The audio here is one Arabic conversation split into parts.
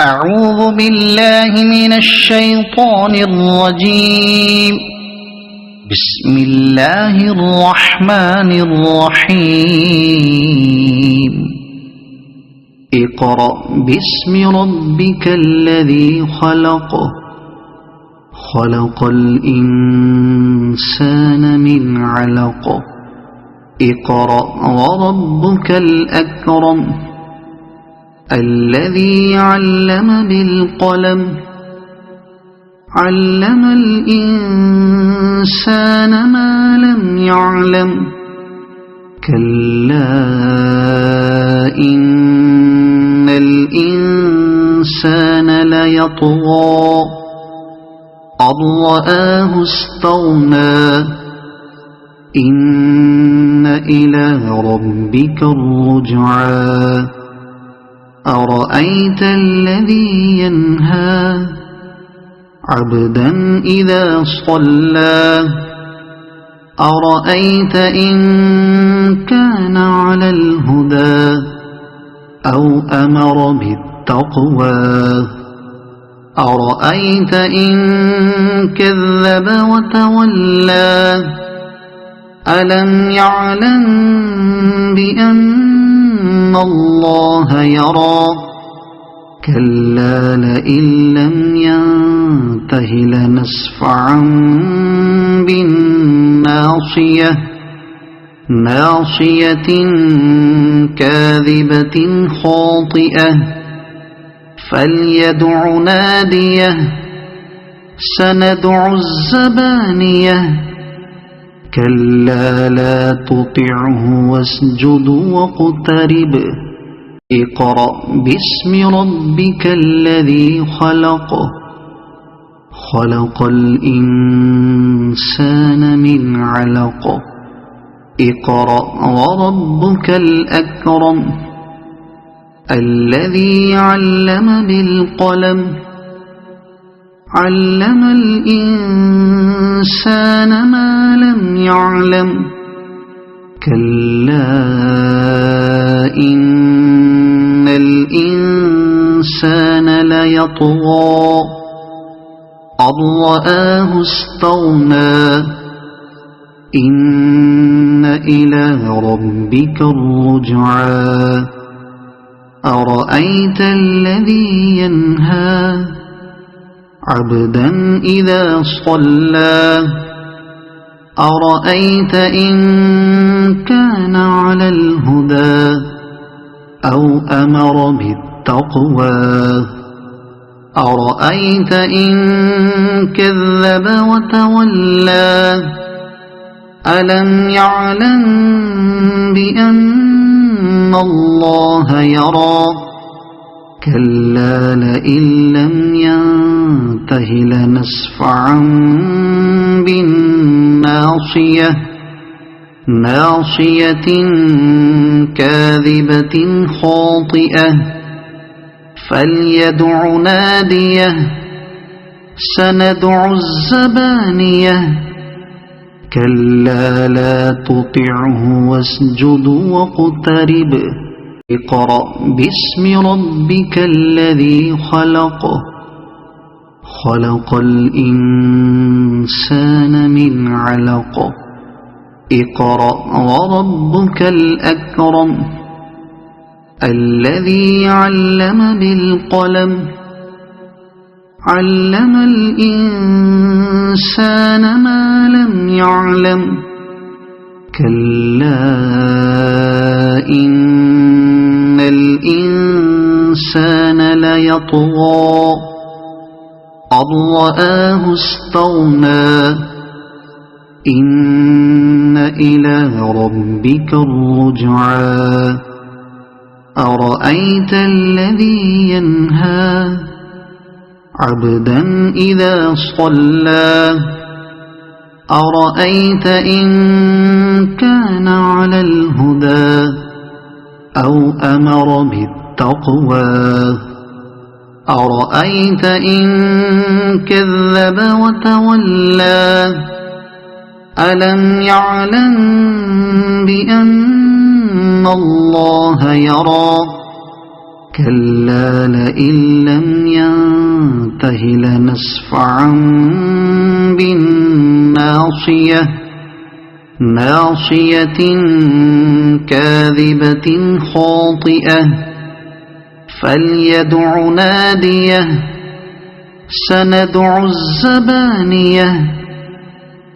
أعوذ بالله من الشيطان الرجيم. بسم الله الرحمن الرحيم. اقرأ باسم ربك الذي خلق. خلق الإنسان من علق. اقرأ وربك الأكرم الذي علم بالقلم. علم الإنسان ما لم يعلم. كلا إن الإنسان ليطغى أن رآه استغنى. إن إلى ربك الرجعى. أرأيت الذي ينهى عبدا إذا صلى. أرأيت إن كان على الهدى أو أمر بالتقوى. أرأيت إن كذب وتولى. ألم يعلم بأن الله يرى. كلا لئن لم ينته لنسفعا بالناصية. ناصية كاذبة خاطئة. فليدع ناديه. سندع الزبانية. كلا لا تطعه واسجد واقترب. اقرأ باسم ربك الذي خلق. خلق الإنسان من علق. اقرأ وربك الأكرم الذي علم بالقلم. علم الإنسان ما لم يعلم. كلا إن الإنسان ليطغى أن رآه استغنى. إن إلى ربك الرجعى. أرأيت الذي ينهى عبدا إذا صلى. أرأيت إن كان على الهدى أو أمر بالتقوى. أرأيت إن كذب وتولى. ألم يعلم بأن الله يرى. كلا لئن لم ينته لنسفعا بالناصية. ناصية كاذبة خاطئة. فليدع ناديه. سندع الزبانية. كلا لا تطعه واسجد واقترب. اقرأ باسم ربك الذي خلق. خلق الإنسان من علق. اقرأ وربك الأكرم الذي علم بالقلم. علم الإنسان ما لم يعلم. كلا إن الإنسان ليطغى أن رآه استغنى. إن إلى ربك الرجعى. أرأيت الذي ينهى عبدا إذا صلى. أرأيت إن كان على الهدى أو أمر بالتقوى. أرأيت إن كذب وتولى. ألم يعلم بأن الله يرى. كلا لئن لم ينته لنسفعا بالناصية ناصية كاذبة خاطئة فليدع ناديه سندع الزبانية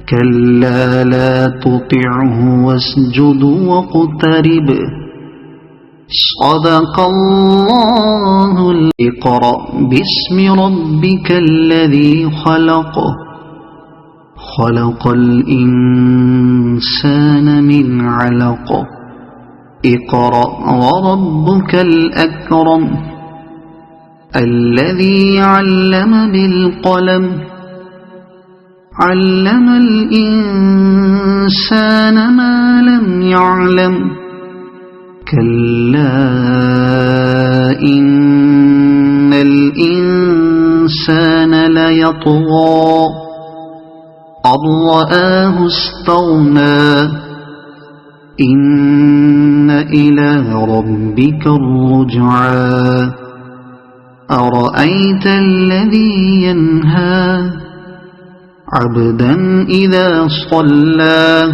كلا لا تطعه واسجد واقترب صدق الله. اقرأ باسم ربك الذي خلق خلق الإنسان من علق اقرأ وربك الأكرم الذي علم بالقلم علم الإنسان ما لم يعلم كلا إن الإنسان ليطغى أن رآه استغنى إن إلى ربك الرجعى أرأيت الذي ينهى عبدا إذا صلى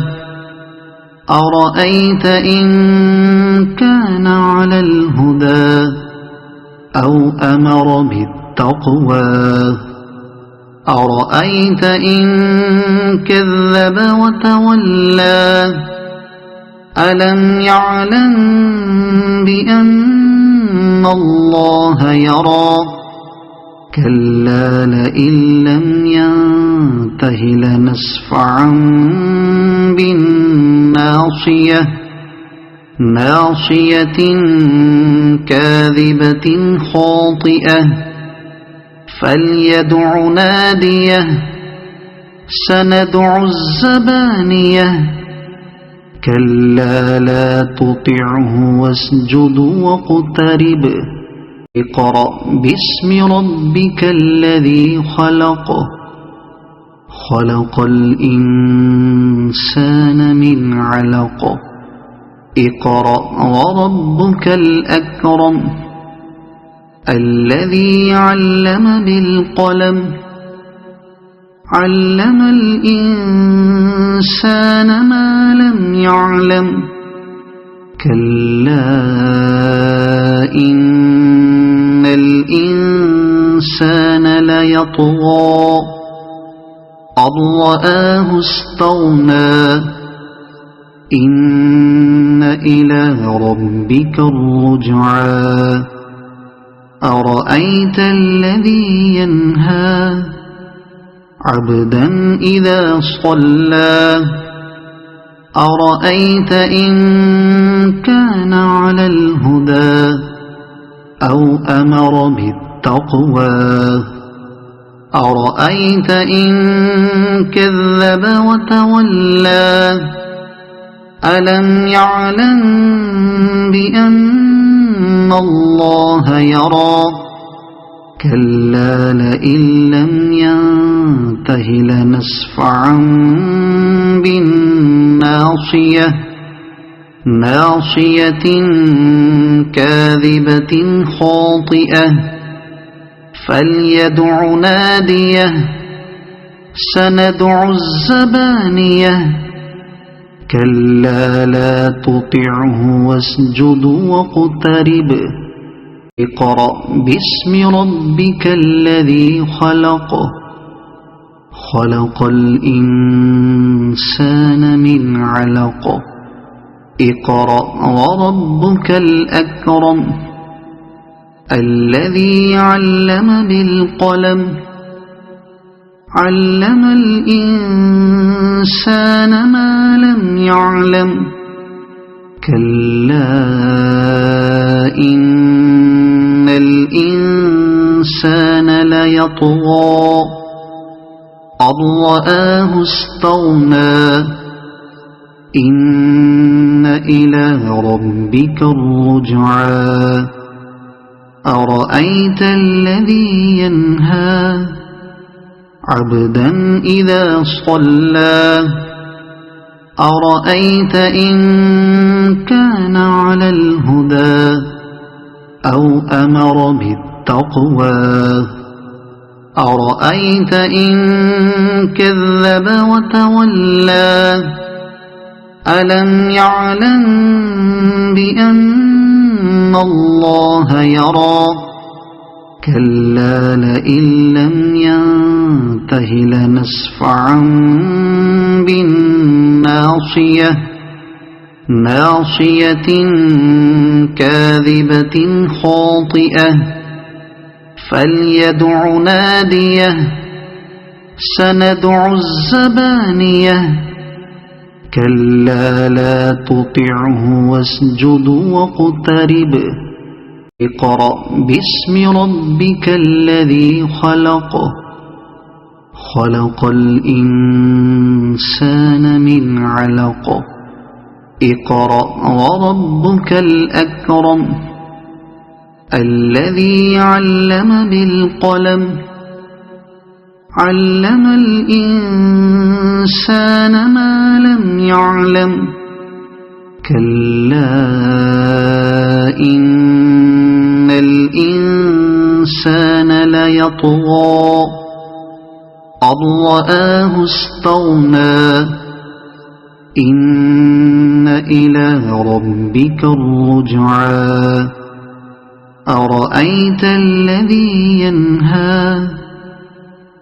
أرأيت إن كان على الهدى أو أمر بالتقوى أرأيت إن كذب وتولى ألم يعلم بأن الله يرى كلا لئن لم ينته لنسفعا بالناصية ناصية كاذبة خاطئة فليدع ناديه سندع الزبانية كلا لا تطعه واسجد واقترب اقرأ باسم ربك الذي خلق خلق الإنسان من علق اقرأ وربك الأكرم الذي علم بالقلم علم الإنسان ما لم يعلم كلا إن الإنسان ليطغى أن رآه استغنى إن إلى ربك الرجعى أرأيت الذي ينهى عبدا إذا صلى أرأيت إن كان على الهدى أو أمر بالتقوى أرأيت إن كذب وتولى ألم يعلم بأن الله يرى كلا لئن لم ينته لنسفعا بالناصية ناصية كاذبة خاطئة فليدع ناديه سندع الزبانية كلا لا تطعه واسجد واقترب اقرأ باسم ربك الذي خلق خلق الإنسان من علق اقرأ وربك الأكرم الذي علم بالقلم علم الإنسان ما لم يعلم كلا إن الإنسان ليطغى أن رآه استغنى إن إلى ربك الرجعى أرأيت الذي ينهى عبدا إذا صلى أرأيت إن كان على الهدى أو أمر بالتقوى أرأيت إن كذب وتولى ألم يعلم بأن الله يرى كلا لئن لم ينته لنسفعا بالناصية ناصية كاذبة خاطئة فليدع ناديه سندع الزبانية كلا لا تطعه واسجد واقترب اقرأ باسم ربك الذي خلق خلق الإنسان من علق اقرأ وربك الأكرم الذي علم بالقلم علم الإنسان ما لم يعلم كلا إن الإنسان ليطغى أن رآه استغنى إن إلى ربك الرجعى أرأيت الذي ينهى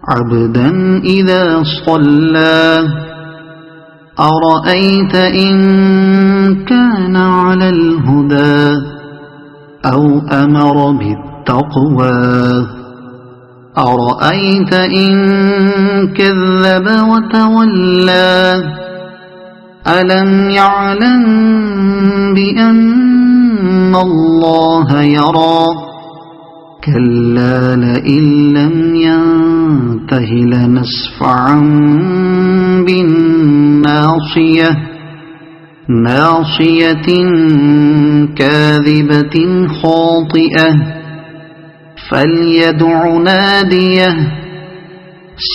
عبدا إذا صلى أرأيت إن كان على الهدى أو أمر بالتقوى أرأيت إن كذب وتولى ألم يعلم بأن الله يرى كلا لئن لم ينته لنسفعا بالناصية ناصية كاذبة خاطئة فليدع ناديه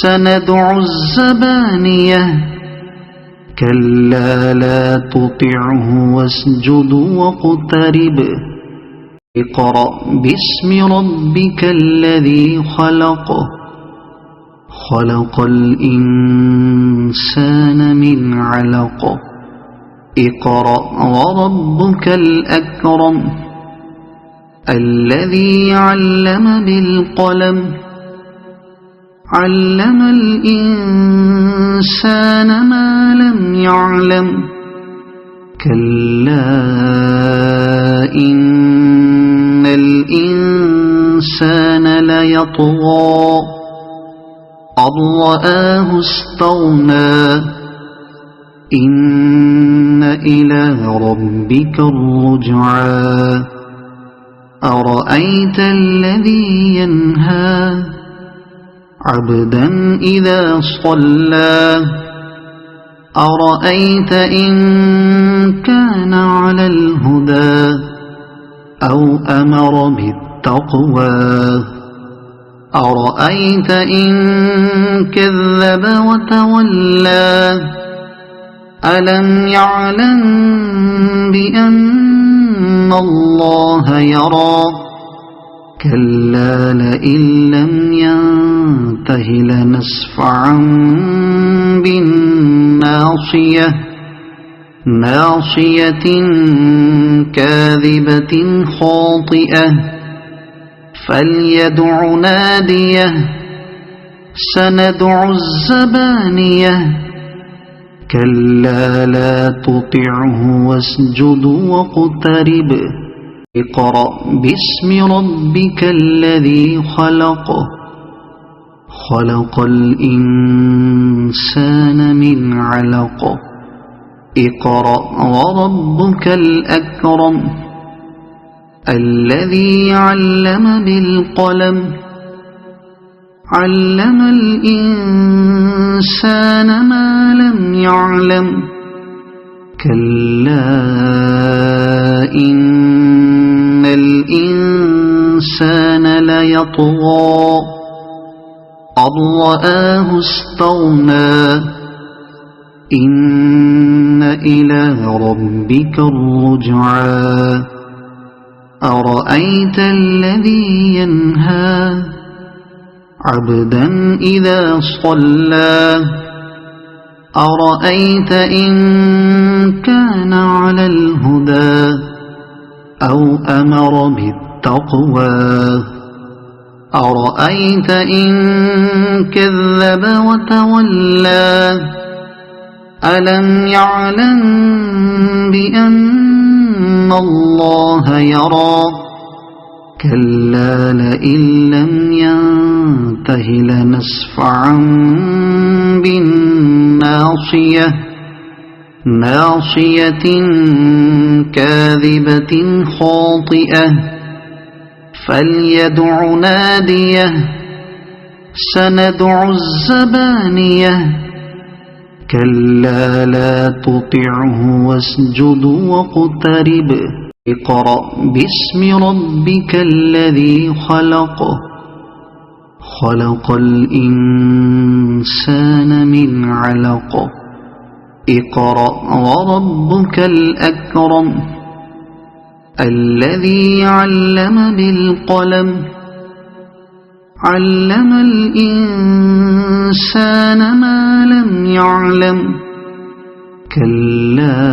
سندع الزبانية كلا لا تطعه واسجد واقترب اقرأ باسم ربك الذي خلق خلق الإنسان من علق اقرأ وربك الأكرم الذي علم بالقلم علم الإنسان ما لم يعلم كلا إن الإنسان ليطغى أن رآه استغنى إن إلى ربك الرجعى أرأيت الذي ينهى عبدا إذا صلى أرأيت إن كان على الهدى أو أمر بالتقوى أرأيت إن كذب وتولى ألم يعلم بأن الله يرى كلا لئن لم ينته لنسفعا بالناصية ناصية كاذبة خاطئة فليدع ناديه سندع الزبانية كلا لا تطعه واسجد واقترب اقرأ باسم ربك الذي خلق خلق الإنسان من علق اقرأ وربك الأكرم الذي علم بالقلم علم الإنسان ما لم يعلم كلا إن الإنسان ليطغى أن رآه استغنى إن إلى ربك الرجعى أرأيت الذي ينهى عبدا إذا صلى أرأيت إن كان على الهدى أو أمر بالتقوى أرأيت إن كذب وتولى ألم يعلم بأن الله يرى كلا لئن لم ينته لنسفعا بالناصية ناصية كاذبة خاطئة فليدع ناديه سندع الزبانية كلا لا تطعه واسجد واقترب اقرأ باسم ربك الذي خلق خلق الإنسان من علق اقرأ وربك الأكرم الذي علم بالقلم علم الإنسان ما لم يعلم كلا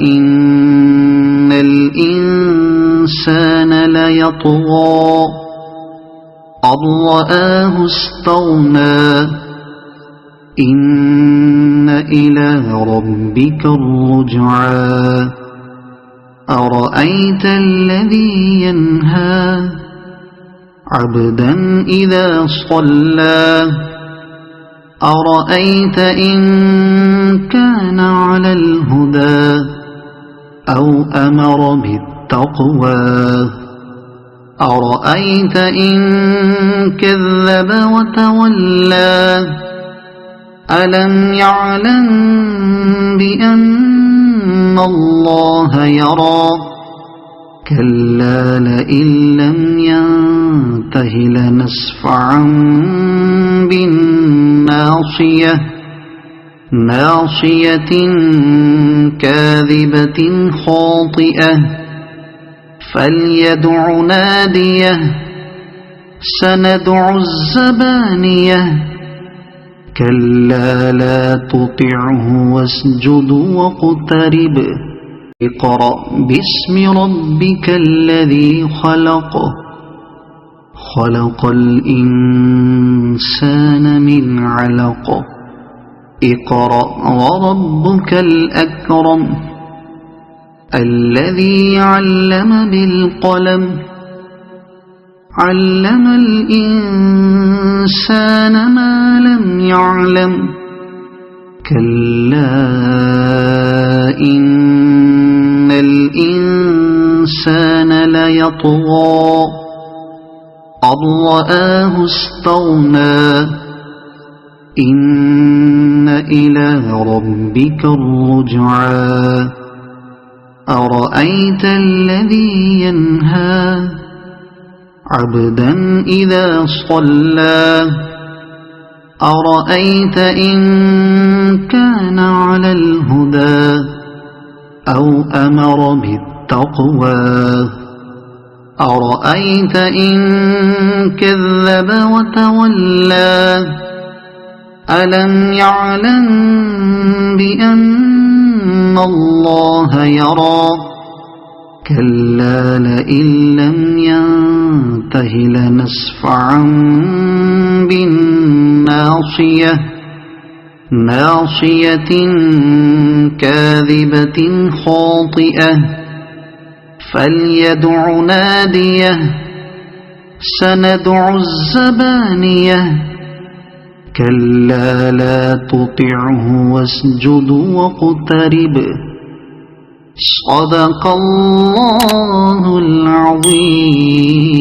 إن الإنسان ليطغى أن رآه استغنى إن إلى ربك الرجعى أرأيت الذي ينهى عبدا إذا صلى أرأيت إن كان على الهدى أو أمر بالتقوى أرأيت إن كذب وتولى ألم يعلم بأن الله يرى كلا لئن لم ينته لنسفعا بالناصية ناصية كاذبة خاطئة فليدع ناديه سندع الزبانية كلا لا تطعه واسجد واقترب اقرأ باسم ربك الذي خلق خلق الإنسان من علق اقرأ وربك الأكرم الذي علم بالقلم علم الإنسان ما لم يعلم كلا إن الإنسان ليطغى أن رآه استغنى إن إلى ربك الرجعى أرأيت الذي ينهى عبدا إذا صلى أرأيت إن كان على الهدى أو أمر بالتقوى أرأيت إن كذب وتولى ألم يعلم بأن الله يرى كلا لئن لم ينته لنسفعا بالناصية ناصية كاذبة خاطئة فليدع ناديه سندع الزبانية كلا لا تطعه واسجد واقترب صدق الله العظيم.